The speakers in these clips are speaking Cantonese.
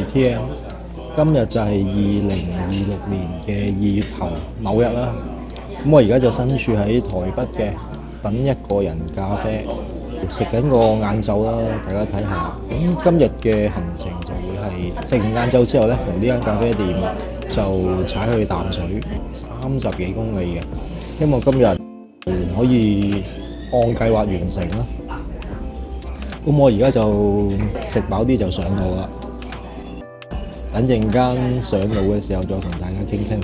TM，今日就係2026年嘅2月頭某日啦。咁我而家就身處喺台北嘅等一個人咖啡，食緊個晏晝啦。大家睇下，咁今日嘅行程就會係食完晏晝之後咧，由呢間咖啡店就踩去淡水30幾公里嘅。希望今日可以按計劃完成啦。咁我而家就食飽啲就上路啦。等陣間上路嘅時候再同大家傾傾。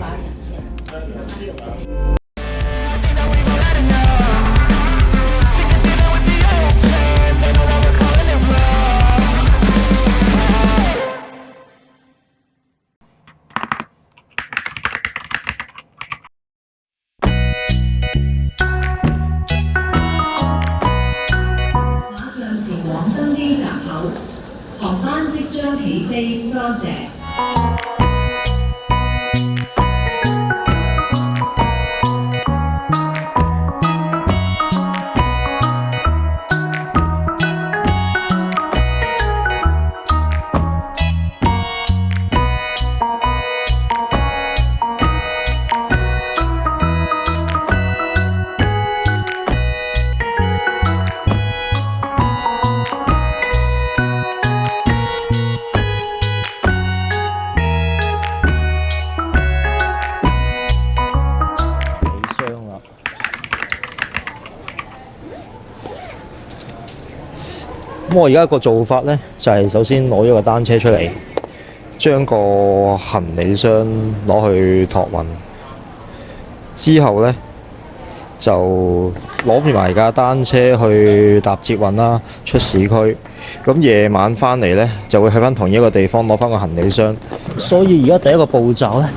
馬上前往登機閘口，航班即將起飛，多謝。咁我而家個做法咧，就係首先攞咗個單車出嚟，將個行李箱攞去託運，之後咧就攞住埋架單車去搭捷運啦，出市區。咁夜晚翻嚟咧，就會去翻同一個地方攞翻個行李箱。所以而家第一個步驟咧，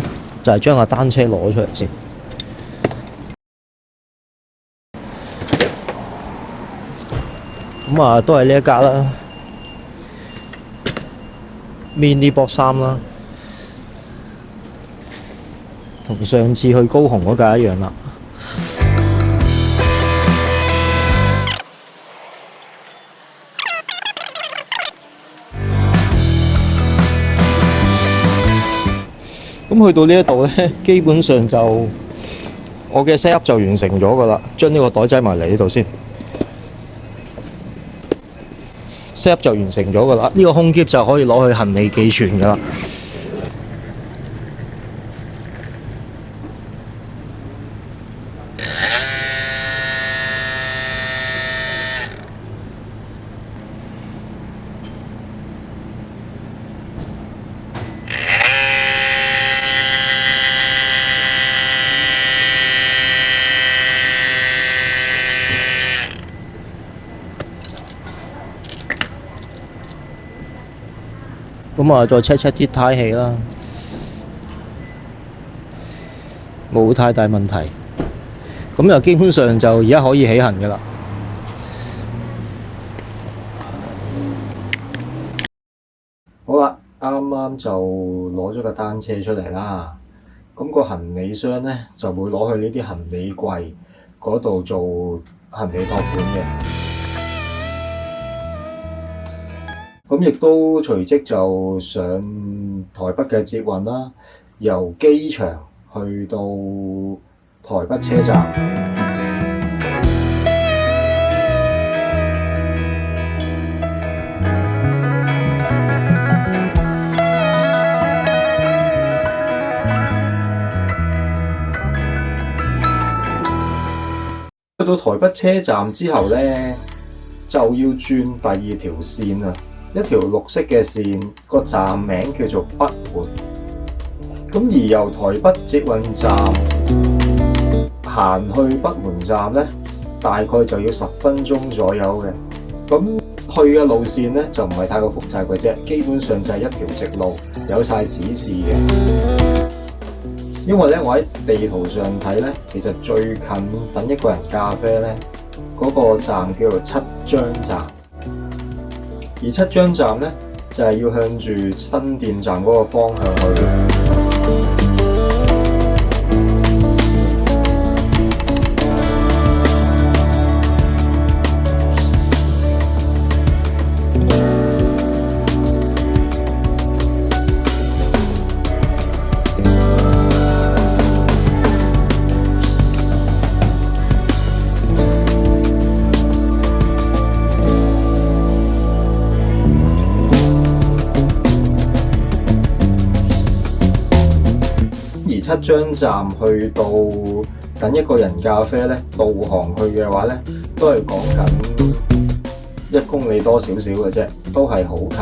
就係將個單車攞出嚟先。咁啊，都係呢一格啦 ，Mini Box 3啦，同上次去高雄嗰架一樣啦。咁去到呢一度咧，基本上就我嘅 set up 就完成咗噶啦，將呢個袋擠埋嚟呢度先。set up 就完成咗㗎啦，呢個空篋就可以攞去行李寄存㗎啦。咁啊，再 check 啲胎氣啦，冇太大問題。咁就基本上就而家可以起行㗎啦。好啦，啱啱就攞咗個單車出嚟啦。咁個行李箱咧就會攞去呢啲行李櫃嗰度做行李託管嘅。咁亦都隨即就上台北嘅捷運啦，由機場去到台北車站。去到台北車站之後咧，就要轉第二條線啦。一條綠色嘅線，個站名叫做北門。咁而由台北捷運站行去北門站咧，大概就要10分鐘左右嘅。咁去嘅路線咧就唔係太過複雜嘅啫，基本上就係一條直路，有晒指示嘅。因為咧，我喺地圖上睇咧，其實最近等一個人咖啡咧，嗰個站叫做七張站。而七張站咧，就係要向住新店站嗰個方向去嘅。七張站去到等一個人咖啡咧，導航去嘅話咧，都係講緊1公里多少少嘅啫，都係好近。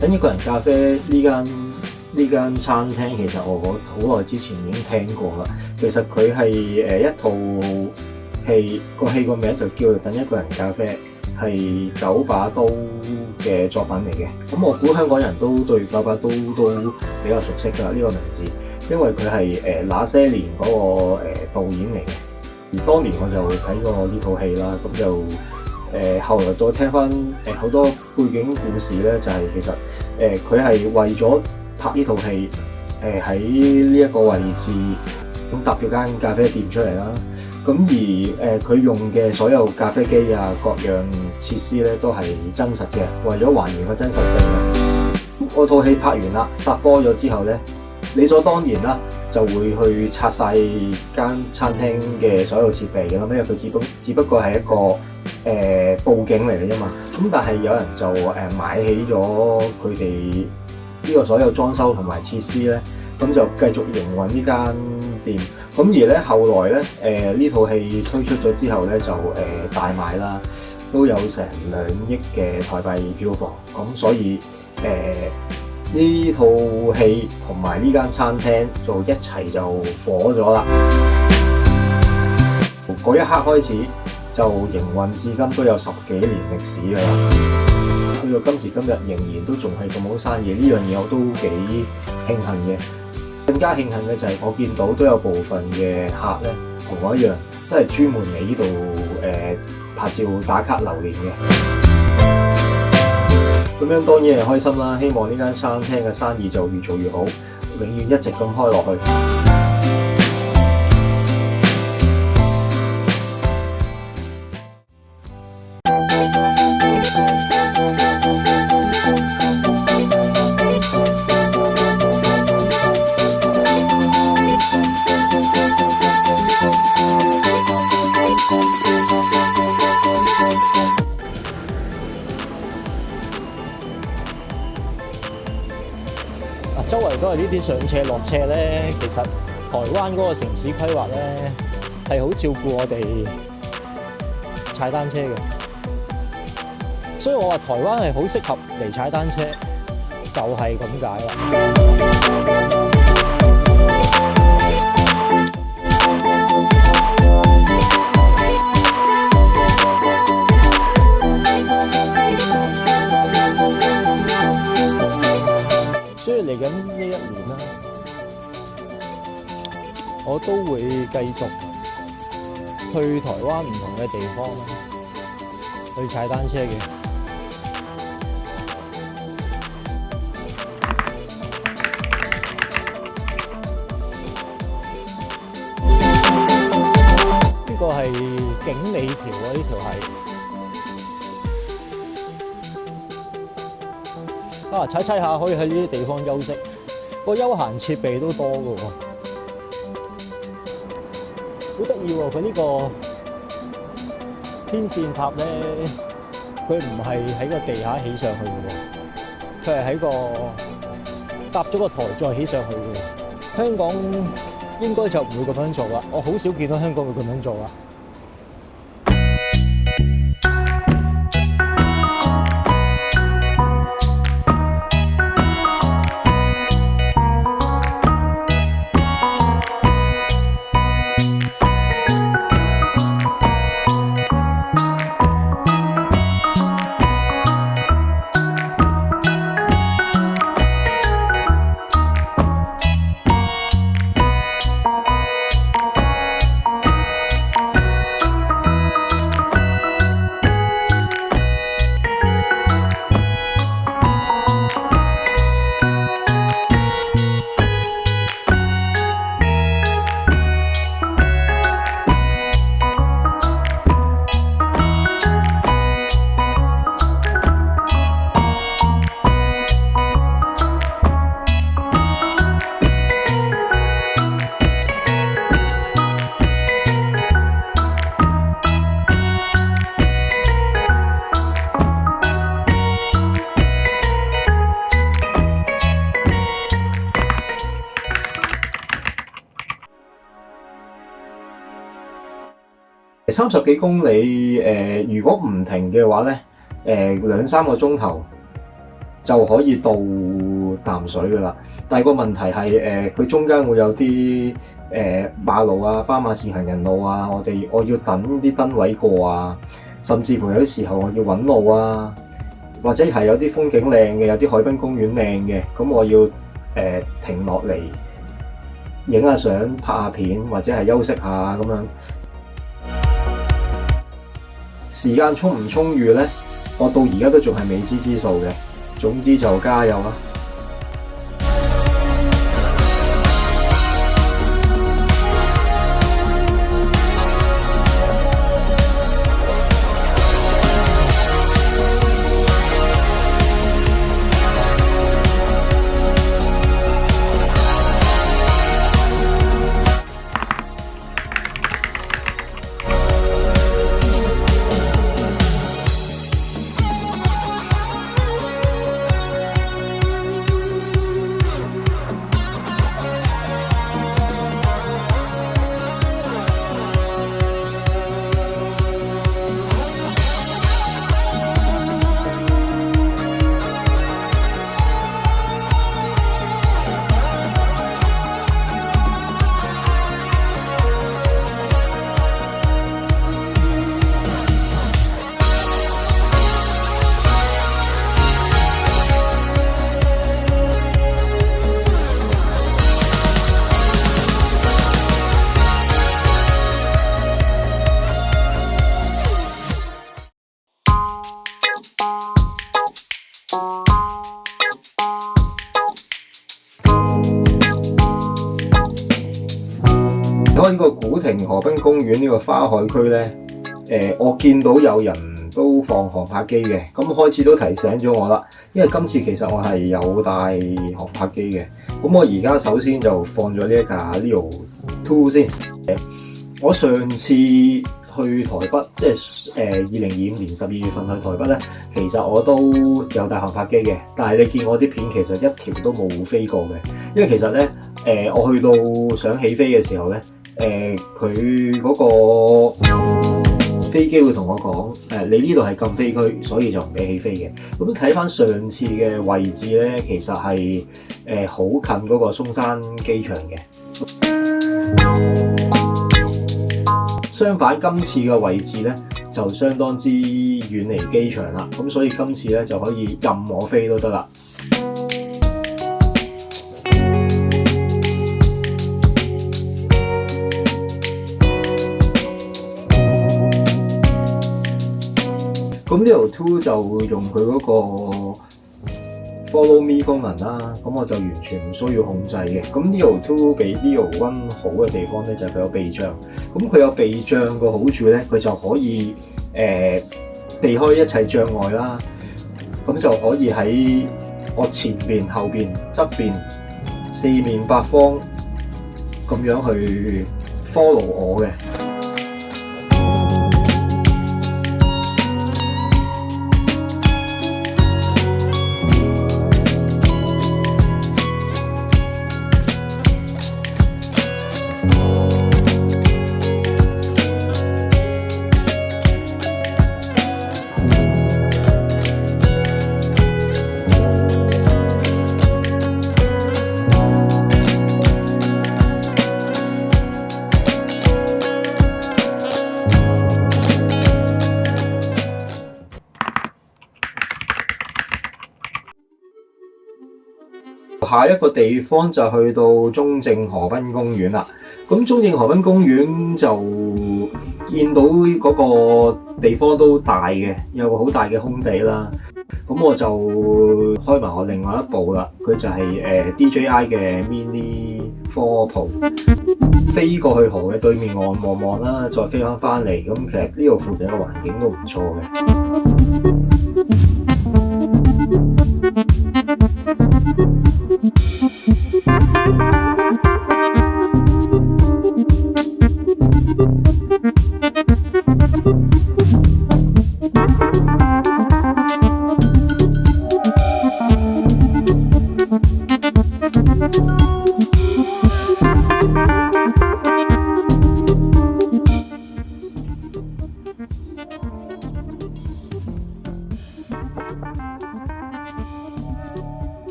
等一個人咖啡呢間餐廳，其實我好耐之前已經聽過啦。其實佢係一套戲，個戲個名就叫做《等一個人咖啡》，係九把刀嘅作品嚟嘅。咁我估香港人都對九把刀都比較熟悉㗎呢個名字，因為佢係那些年嗰個導演嚟嘅。而當年我就睇過呢套戲啦，咁就後來再聽翻好多背景故事咧，就係其實佢係為咗拍呢套戲，喺呢一個位置咁搭咗間咖啡店出嚟啦。咁而佢用嘅所有咖啡機啊，各樣設施咧都係真實嘅，為咗還原個真實性嘅。我套戲拍完啦，殺科咗之後咧，理所當然啦，就會去拆晒間餐廳嘅所有設備嘅啦，因為佢只不過係一個佈景嚟嘅啫嘛。咁但係有人就買起咗佢哋呢個所有裝修同埋設施咧，咁就繼續營運呢間店。咁而咧後來咧呢套戲推出咗之後咧，就大賣啦，都有成2億嘅台幣票房。咁所以呢套戲同埋呢間餐廳就一齊就火咗啦。嗰一刻開始就營運至今都有10幾年歷史㗎啦。去到今時今日仍然都仲係咁好生意，呢樣嘢我都幾慶幸嘅。更加慶幸嘅就係我見到都有部分嘅客咧，同我一樣都係專門嚟呢度拍照打卡留念嘅。咁樣當然係開心啦，希望呢間餐廳嘅生意就越做越好，永遠一直咁開落去。周圍都係呢啲上斜落斜咧，其實台灣嗰個城市規劃咧係好照顧我哋踩單車嘅，所以我話台灣係好適合嚟踩單車，就係咁解啦。嚟緊呢1年啦，我都會繼續去台灣唔同嘅地方去踩單車嘅。呢個係景美橋啊，呢條係。踩踩下可以喺呢啲地方休息，個休閒設備都多㗎喎，好得意喎！佢呢個天線塔咧，佢唔係喺個地下起上去嘅喎，佢係喺個搭咗個台再起上去嘅喎。香港應該就唔會咁樣做啦，我好少見到香港會咁樣做啦。30幾公里如果唔停嘅話咧，2-3個鐘頭就可以到淡水噶啦。但係個問題係佢中間會有啲馬路啊、斑馬線行人路啊，我要等啲燈位過啊，甚至乎有啲時候我要揾路啊，或者係有啲風景靚嘅，有啲海濱公園靚嘅，咁我要停落嚟影下相、拍下片，或者係休息下咁樣。時間充唔充裕呢？我到而家都仲係未知之數嘅。總之就加油啦！開呢個古亭河濱公園呢個花海區呢，我見到有人都放航拍機嘅，咁開始都提醒咗我啦。因為今次其實我係有帶航拍機嘅，咁我而家首先就放咗呢一架 Leo 2先。我上次去台北，即係2025年12月份去台北呢，其實我都有帶航拍機嘅，但係你見我啲片其實一條都冇飛過嘅，因為其實呢，我去到想起飛嘅時候呢。佢嗰個飛機會同我講，你呢度係禁飛區，所以就唔俾起飛嘅。咁睇翻上次嘅位置咧，其實係好近嗰個松山機場嘅。相反，今次嘅位置咧就相當之遠離機場啦，咁所以今次咧就可以任我飛都得啦。咁 Leo 2就用佢嗰個 Follow Me 功能啦，咁我就完全唔需要控制嘅。咁 Leo 2比 Leo 1好嘅地方咧，就係佢有避障。咁佢有避障個好處咧，佢就可以避開一切障礙啦。咁就可以喺我前邊、後邊、側邊、四面八方咁樣去 follow 我嘅。下一個地方就去到中正河濱公園啦。咁中正河濱公園就見到嗰個地方都大嘅，有個好大嘅空地啦。咁我就開埋我另外一部啦，佢就係DJI 嘅 Mini 4 Pro， 飛過去河嘅對面岸望望啦，再飛翻嚟。咁其實呢度附近嘅環境都唔錯嘅。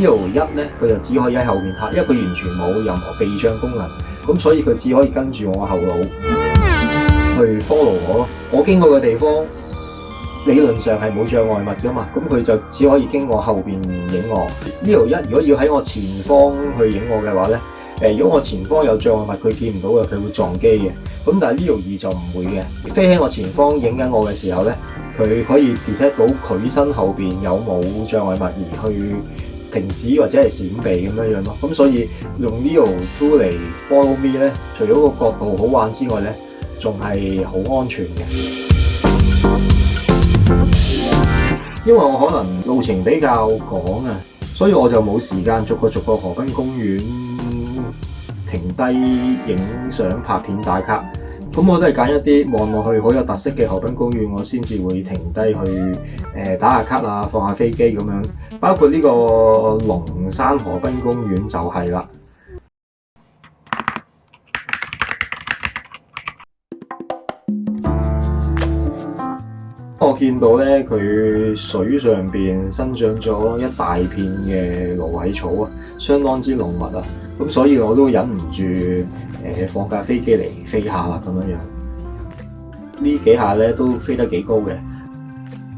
Leo1咧，佢就只可以喺後面拍，因為佢完全冇任何避障功能，咁所以佢只可以跟住我後腦去 follow 我咯。我經過嘅地方理論上係冇障礙物噶嘛，咁佢就只可以經過後邊影我。Leo1如果要喺我前方去影我嘅話咧，如果我前方有障礙物，佢見唔到嘅，佢會撞機嘅。咁但係Leo2就唔會嘅，飛喺我前方影緊我嘅時候咧，佢可以 detect 到佢身後邊有冇障礙物而去停止或者係閃避咁樣咯。咁所以用Leo2嚟 follow me 咧，除咗個角度好玩之外咧，仲係好安全嘅。因為我可能路程比較趕啊，所以我就冇時間逐個河濱公園停低影相拍片打卡。咁我都係揀一啲望落去好有特色嘅河濱公園，我先至會停低去打下卡啊，放下飛機咁樣。包括呢個龍山河濱公園就係啦。我見到咧，佢水上邊生長咗一大片嘅蘆葦草啊，相當之濃密啊，咁所以我都忍唔住放架飛機嚟飛下啦咁樣樣。呢幾下咧都飛得幾高嘅。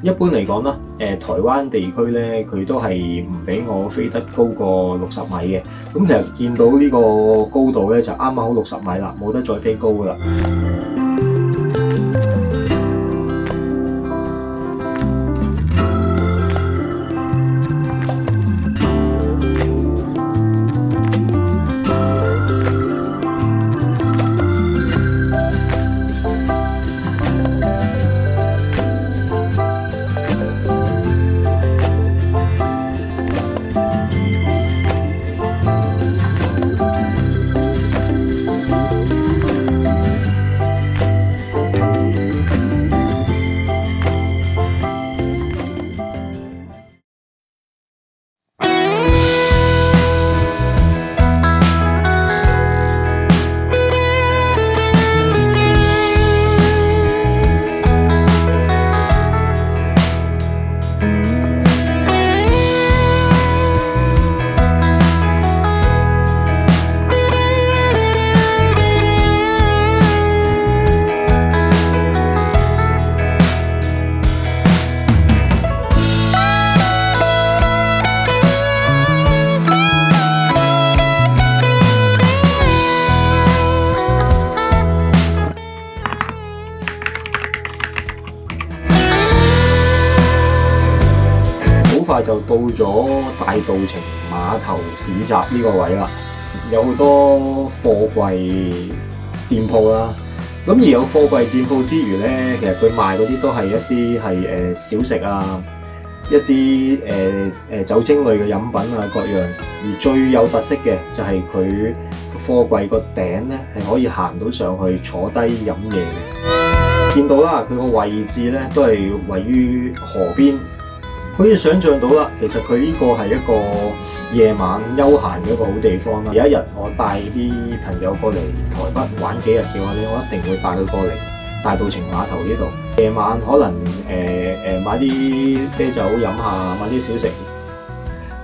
一般嚟講啦，台灣地區咧佢都係唔俾我飛得高過60米嘅。咁其實見到呢個高度咧就啱啱好60米啦，冇得再飛高噶啦。快就到咗大稻埕碼頭市集呢個位啦，有好多貨櫃店鋪啦。咁而有貨櫃店鋪之餘咧，其實佢賣嗰啲都係一啲係小食啊，一啲酒精類嘅飲品啊各樣。而最有特色嘅就係佢貨櫃個頂咧係可以行到上去坐低飲嘢嘅。見到啦，佢個位置咧都係位於河邊。可以想像到啦，其實佢呢個係一個夜晚休閒嘅一個好地方啦。有一日我帶啲朋友過嚟台北玩幾日嘅話咧，我一定會帶佢過嚟大稻埕碼頭呢度。夜晚可能買啲啤酒飲下，買啲小食，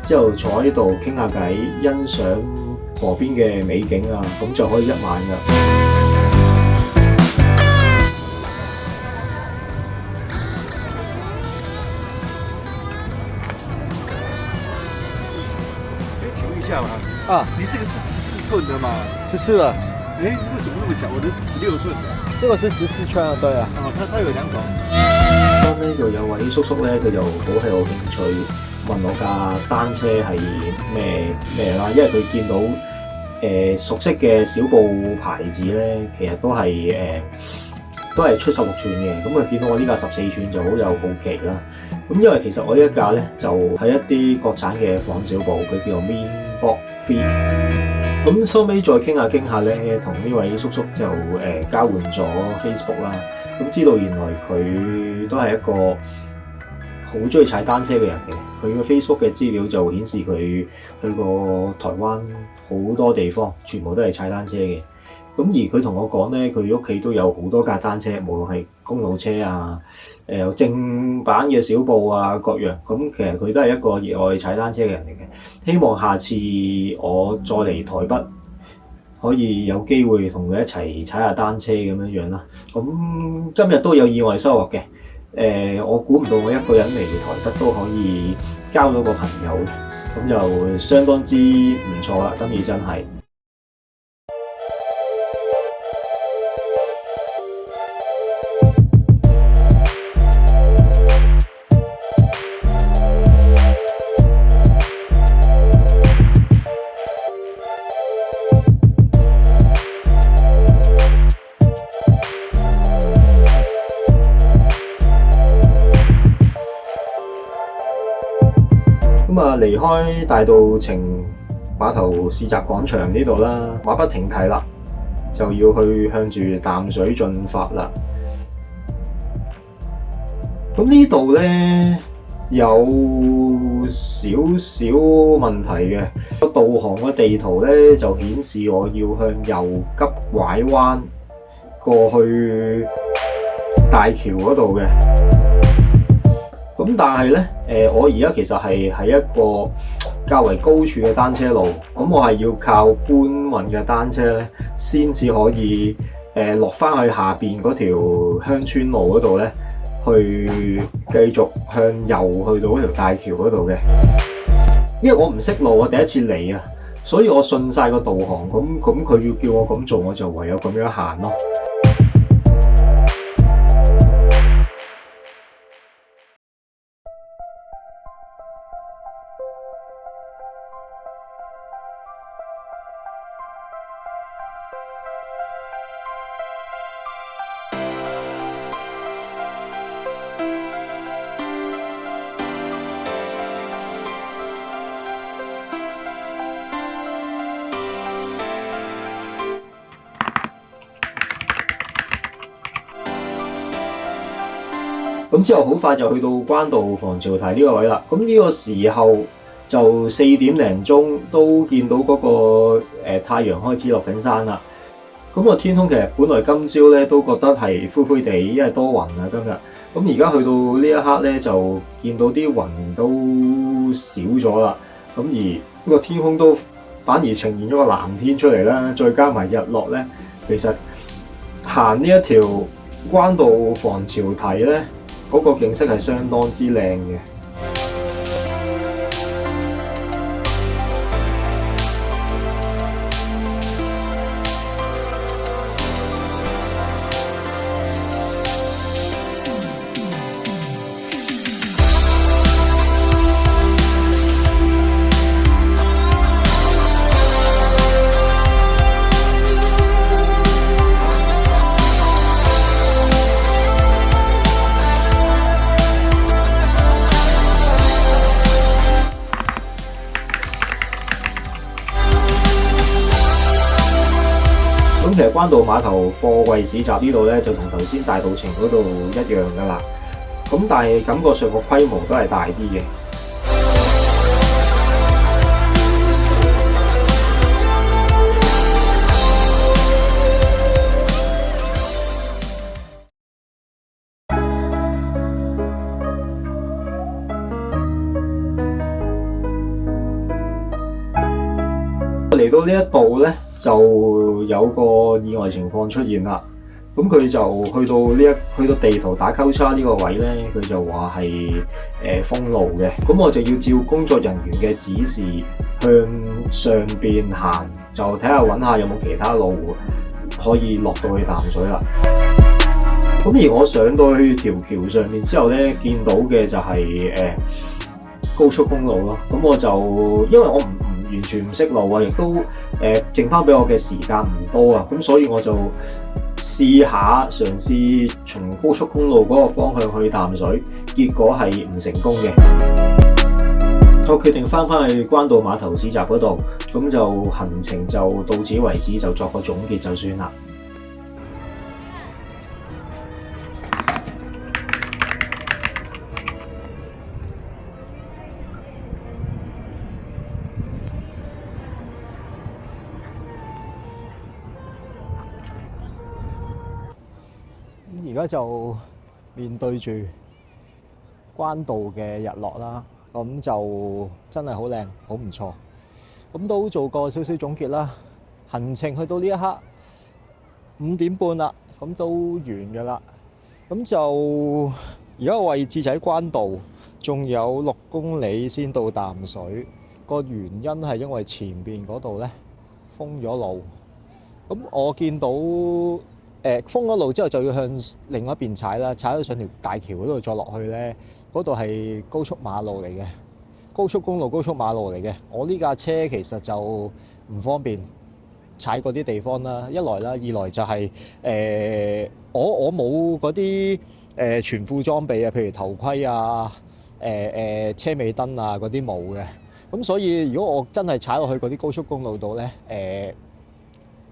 之後坐喺度傾下偈，欣賞河邊嘅美景啊，咁就可以一晚㗎。啊，你这个是14寸的吗14了，哎，为什么那么小？我的是16寸的。這個是14寸啊，對啊。哦，它有2種。當呢度有位叔叔咧，佢就好係有興趣問我架單車係咩啦，因為佢見到熟悉嘅小布牌子咧，其實都係出16寸嘅，咁佢見到我呢架14寸就好有好奇啦。咁因為其實我呢一架咧就係一啲國產嘅仿小布，佢叫做 Minbok Free。咁收尾再傾下咧，同呢位叔叔就交換咗 Facebook 啦。咁知道原來佢都係一個好中意踩單車嘅人嘅。佢個 Facebook 嘅資料就顯示佢去過台灣好多地方，全部都係踩單車嘅。咁而佢同我講咧，佢屋企都有好多架單車，無論係公路車啊、有正版嘅小布啊各樣。咁其實佢都係一個熱愛踩單車嘅人嚟嘅。希望下次我再嚟台北，可以有機會同佢一齊踩下單車咁樣樣啦。咁今日都有意外收穫嘅。我估唔到我一個人嚟台北都可以交到個朋友嘅，咁就相當之唔錯啦。今次真係。咁啊，離開大稻埕碼頭市集廣場呢度啦，馬不停蹄啦，就要去向住淡水進發啦。咁呢度咧有少少問題嘅，個導航嘅地圖咧就顯示我要向右急拐彎過去大橋嗰度嘅。咁但係咧，我而家其實係喺一個較為高處嘅單車路，咁我係要靠搬運嘅單車咧，先至可以落翻去下邊嗰條鄉村路嗰度咧，去繼續向右去到嗰條大橋嗰度嘅。因為我唔識路，我第一次嚟啊，所以我信晒個導航，咁佢要叫我咁做，我就唯有咁樣行咯。咁之後好快就去到關渡防潮堤呢個位啦。咁呢個時候就4點零鐘都見到嗰個太陽開始落緊山啦。咁個天空其實本來今朝咧都覺得係灰灰地，因為多雲啊今日。咁而家去到呢一刻咧，就見到啲雲都少咗啦。咁而個天空都反而呈現咗個藍天出嚟啦。再加埋日落咧，其實行呢一條關渡防潮堤咧，嗰個景色係相當之靚嘅。其實關渡碼頭貨櫃市集呢度咧，就同頭先大稻埕嗰度一樣噶啦。咁但係感覺上個規模都係大啲嘅。嚟到呢一度咧，就有個意外情況出現啦。咁佢就去到地圖打交叉呢個位咧，佢就話係封路嘅。咁我就要照工作人員嘅指示向上邊行，就睇下揾下有冇其他路可以落到去淡水啦。咁而我上到去條橋上面之後咧，見到嘅就係高速公路咯。咁我就因為我唔完全唔識路啊，亦都剩翻俾我嘅時間唔多啊，咁所以我就嘗試從高速公路嗰個方向去淡水，結果係唔成功嘅。我決定翻去關渡碼頭市集嗰度，咁就行程就到此為止，就作個總結就算啦。而家就面對住關道嘅日落啦，咁就真係好靚，好唔錯。咁都做個少少總結啦。行程去到呢一刻5點半啦，咁都完㗎啦。咁就而家個位置就喺關道，仲有6公里先到淡水。個原因係因為前邊嗰度咧封咗路。咁我見到封咗路之後就要向另一邊踩啦，踩到上條大橋嗰度再落去咧，嗰度係高速馬路嚟嘅，高速公路、高速馬路嚟嘅。我呢架車其實就唔方便踩嗰啲地方啦，一來啦，二來就係我冇嗰啲全副裝備啊，譬如頭盔啊、車尾燈啊嗰啲冇嘅。咁所以如果我真係踩落去嗰啲高速公路度咧，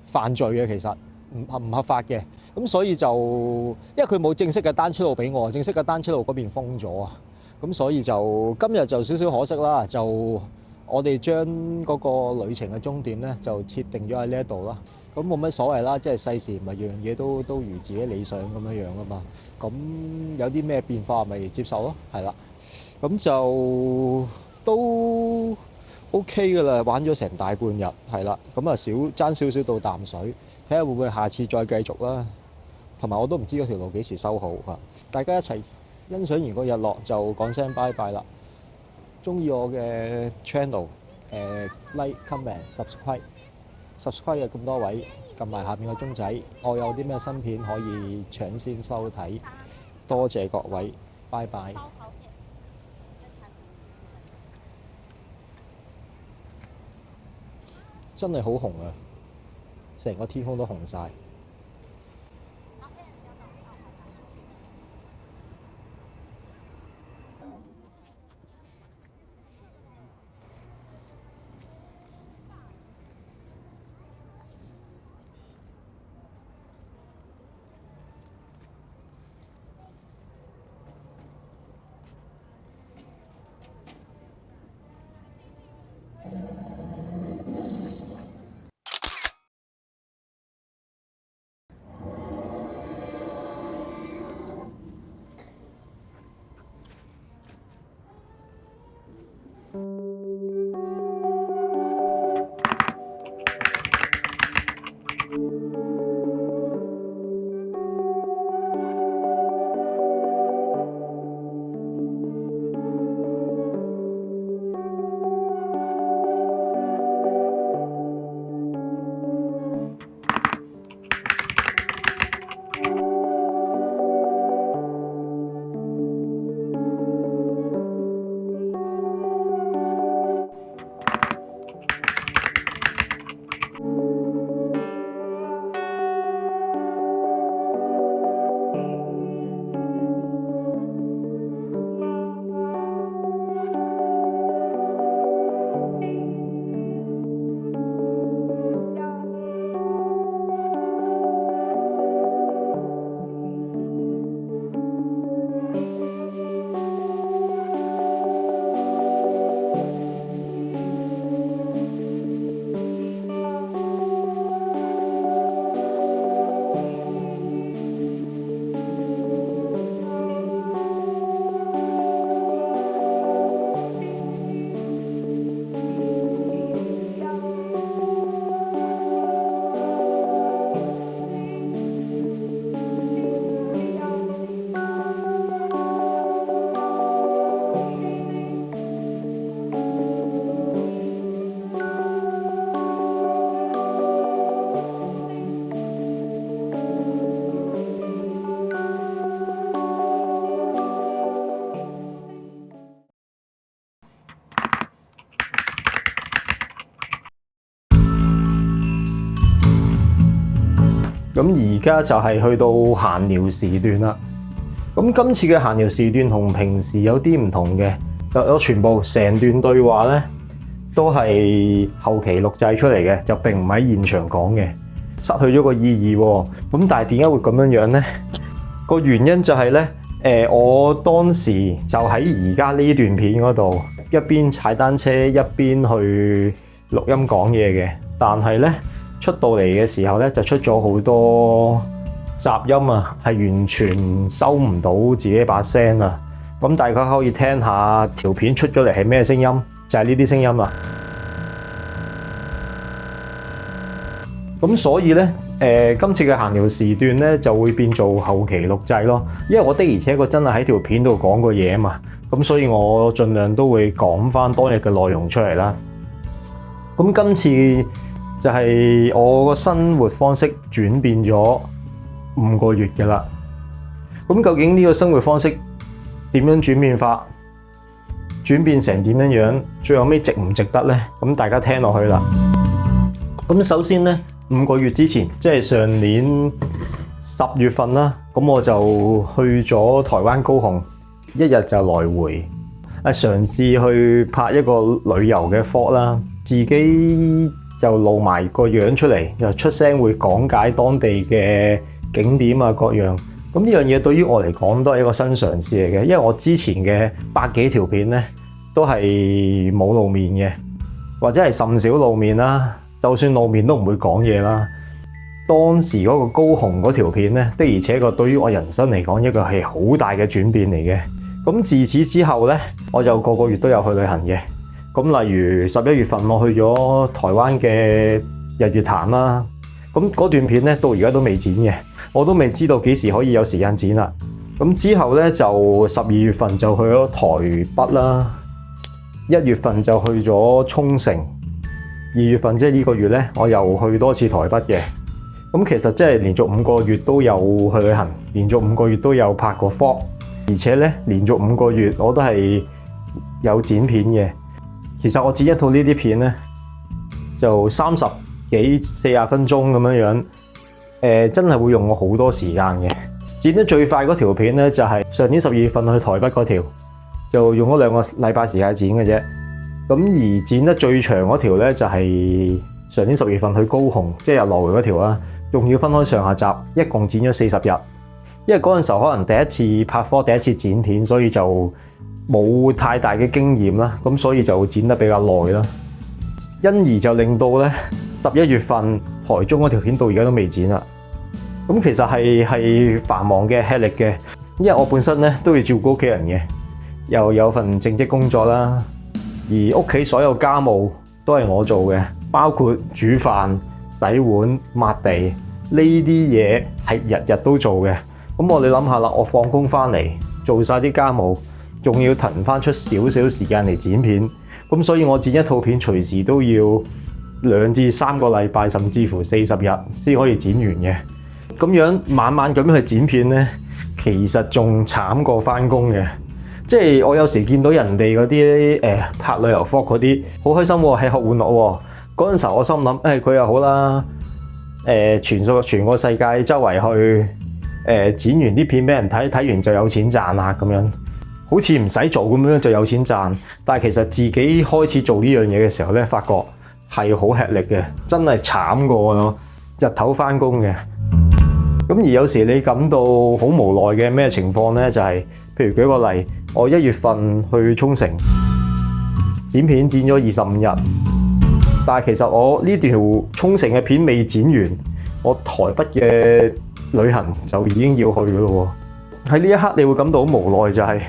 犯罪嘅其實唔合法嘅。咁所以就因為佢冇正式嘅單車路俾我，正式嘅單車路嗰邊封咗啊。咁所以就今日就少少可惜啦，就我哋將嗰個旅程嘅終點咧就設定咗喺呢一度啦。咁冇乜所謂啦，即係世事唔係樣嘢都如自己理想咁樣啊嘛。咁有啲咩變化咪接受咯，係啦。咁就都 OK 噶啦，玩咗成大半日，係啦。咁啊爭少少到淡水，睇下會唔會下次再繼續啦。同埋我都唔知嗰條路幾時收好啊。大家一齊欣賞完個日落就講聲拜拜啦。中意我嘅 channel， like、comment、subscribe 嘅咁多位，撳埋下面個鐘仔，我有啲咩新片可以搶先收睇。多謝各位，拜拜。真係好紅啊！成個天空都紅晒。咁而家就係去到閒聊時段啦。咁今次嘅閒聊時段同平時有啲唔同嘅，我全部成段對話咧都係後期錄製出嚟嘅，就並唔喺現場講嘅，失去咗個意義喎。咁但係點解會咁樣樣咧？個原因就係咧，我當時就喺而家呢段片嗰度一邊踩單車一邊去錄音講嘢嘅，但係咧出到嚟嘅時候咧就出咗好多，即雜音啊，係完全收唔到自己把聲啊。咁大家可以聽下條片出咗嚟係咩聲音，就係呢啲聲音啦。咁所以咧，今次嘅閒聊時段咧就會變做後期錄製咯，因為我的而且確真係喺條片度講過嘢啊嘛，咁所以我盡量都會講翻當日嘅內容出嚟啦。咁今次就係我個生活方式轉變咗5個月嘅啦。咁究竟呢個生活方式點樣轉變法？轉變成點樣樣？最後尾值唔值得呢？咁大家聽落去啦。咁首先呢，5個月之前，即係上年10月份啦，咁我就去咗台灣高雄，1日就來回，嘗試去拍一個旅遊嘅 vlog 啦，自己又露埋個樣出嚟，又出聲會講解當地嘅景點啊各樣。咁呢樣嘢對於我嚟講都係一個新嘗試嚟嘅，因為我之前嘅百幾條片呢都係冇露面嘅，或者係甚少露面啦。就算露面都唔會講嘢啦。當時嗰個高雄嗰條片呢，的而且確對於我人生嚟講一個係好大嘅轉變嚟嘅。咁自此之後呢，我就個個月都有去旅行嘅。咁例如11月份我去咗台灣嘅日月潭啦。咁嗰段片呢，到而家都未剪嘅，我都未知道幾時可以有時間剪啦。咁之後呢，就12月份就去咗台北啦，1月份就去咗沖繩。2月份即係呢個月咧，我又去多次台北嘅。咁其實即係連續5個月都有去旅行，連續5個月都有拍過 vlog，而且咧連續5個月我都係有剪片嘅。其實我剪一套呢啲片咧，就30幾40分鐘咁樣樣，真係會用我好多時間嘅。剪得最快嗰條片咧，就係上年12月份去台北嗰條，就用咗2個禮拜時間剪嘅啫。咁而剪得最長嗰條咧，就係上年10月份去高雄，即係來回嗰條啦，仲要分開上下集，一共剪咗40日。因為嗰陣時候可能第一次拍科，第一次剪片，所以就冇太大嘅經驗啦，咁所以就剪得比較耐啦。因而就令到咧11月份台中嗰條片到而家都未剪啦。咁其實係繁忙嘅、吃力嘅，因為我本身咧都要照顧屋企人嘅，又有份正職工作啦。而屋企所有家務都係我做嘅，包括煮飯、洗碗、抹地呢啲嘢係日日都做嘅。咁你諗下啦，我放工翻嚟做晒啲家務，仲要騰翻出少少時間嚟剪片。咁所以我剪一套片隨時都要2至3個禮拜，甚至乎40日先可以剪完嘅。咁樣晚晚咁樣去剪片呢，其實仲慘過翻工嘅。即係我有時見到人哋嗰啲拍旅遊 vlog 嗰啲好開心喎，吃喝玩樂喎。嗰陣時候我心諗佢又好啦，全個世界周圍去剪完啲片俾人睇，睇完就有錢賺啦咁樣，好似唔使做咁樣就有錢賺。但係其實自己開始做呢樣嘢嘅時候咧，發覺係好吃力嘅，真係慘過咯，日頭翻工嘅。咁而有時你感到好無奈嘅咩情況咧，就係譬如舉個例，我1月份去沖繩剪片剪咗25日，但係其實我呢條沖繩嘅片未剪完，我台北嘅旅行就已經要去㗎咯喎。喺呢一刻你會感到好無奈，就係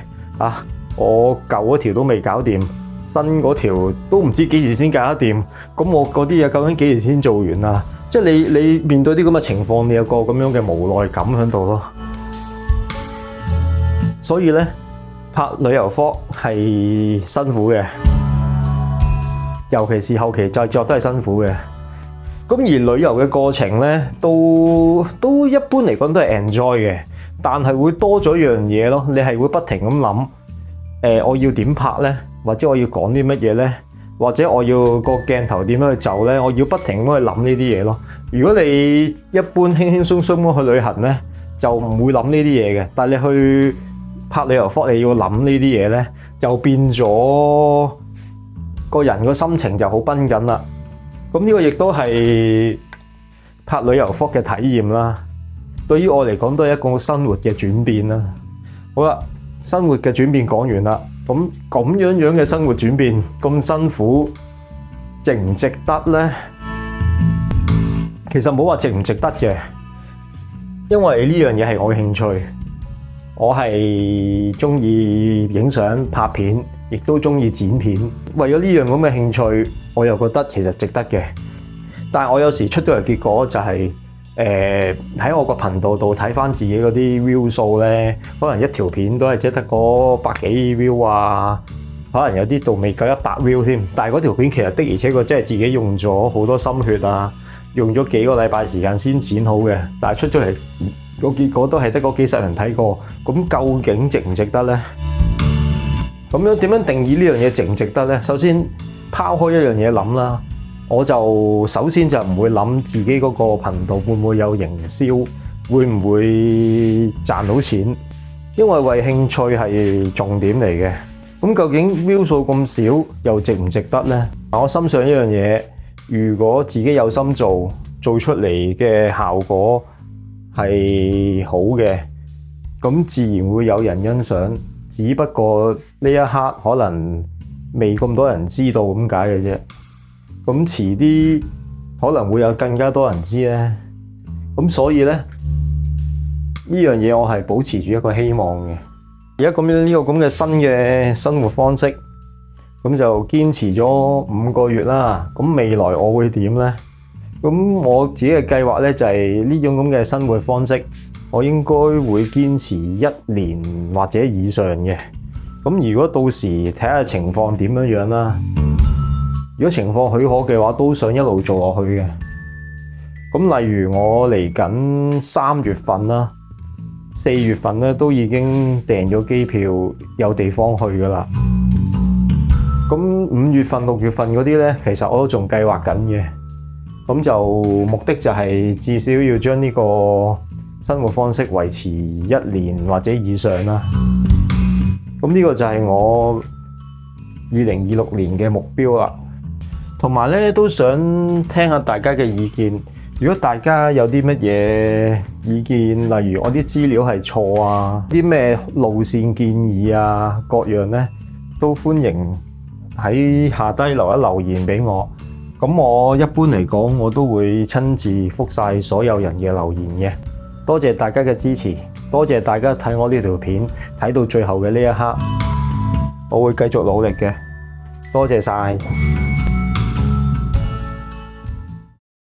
我舊嗰條都未搞掂，新嗰條都唔知幾時先搞得掂，咁我嗰啲嘢究竟幾時先做完啊？即係你面對啲咁嘅情況，你有個咁樣嘅無奈感喺度咯。所以咧，拍旅遊 vlog 係辛苦嘅，尤其是後期製作都係辛苦嘅。咁而旅遊嘅過程咧，都一般嚟講都係 enjoy 嘅，但係會多咗一樣嘢咯。你係會不停咁諗，我要點拍咧，或者我要講啲乜嘢咧？或者我要個鏡頭點樣去走咧？我要不停咁去諗呢啲嘢咯。如果你一般輕輕鬆鬆咁去旅行咧，就唔會諗呢啲嘢嘅。但係你去拍旅遊 vlog，你要諗呢啲嘢咧，就變咗個人個心情就好繃緊啦。咁呢個亦都係拍旅遊 vlog 嘅體驗啦。對於我嚟講，都係一個生活嘅轉變啦。好啦，生活嘅轉變講完啦。咁樣嘅生活轉變咁辛苦，值唔值得呢？其實冇話值唔值得嘅，因為呢樣嘢係我嘅興趣，我係中意影相拍片，亦都中意剪片。為咗呢樣咁嘅興趣，我又覺得其實值得嘅。但係我有時出到嚟結果就係喺我個頻道度睇翻自己嗰啲 view 數咧，可能一條片都係只得嗰百幾 view 啊，可能有啲度未夠100 view 添。但係嗰條片其實的而且確真係自己用咗好多心血啊，用咗幾個禮拜時間先剪好嘅。但係出咗嚟個結果都係得嗰幾十人睇過，咁究竟值唔值得呢？咁樣點樣定義呢樣嘢值唔值得呢？首先拋開一樣嘢諗啦。我就首先就唔會諗自己嗰個頻道會唔會有營銷，會唔會賺到錢，因為為興趣係重點嚟嘅。咁究竟 view 數咁少又值唔值得呢？我深信一樣嘢，如果自己有心做出嚟嘅效果係好嘅，咁自然會有人欣賞，只不過呢一刻可能未咁多人知道咁解嘅啫。咁遲啲可能會有更加多人知咧，咁所以咧呢樣嘢我係保持住一個希望嘅。而家咁樣呢個咁嘅新嘅生活方式，咁就堅持咗5個月啦。咁未來我會點咧？咁我自己嘅計劃咧就係呢種咁嘅生活方式，我應該會堅持1年或者以上嘅。咁如果到時睇下情況點樣樣啦。如果情況許可嘅話，都想一路做落去嘅。咁例如我嚟緊3月份啦、4月份咧都已經訂咗機票，有地方去噶啦。咁5月份、6月份嗰啲咧，其實我都仲計劃緊嘅。咁就目的就係至少要將呢個生活方式維持1年或者以上啦。咁呢個就係我2026年嘅目標啦。同埋咧，都想聽下大家嘅意見。如果大家有啲乜嘢意見，例如我啲資料係錯啊，啲咩路線建議啊，各樣咧，都歡迎喺下低留言俾我。咁我一般嚟講，我都會親自覆晒所有人嘅留言嘅。多謝大家嘅支持，多謝大家睇我呢條片睇到最後嘅呢一刻，我會繼續努力嘅。多謝晒。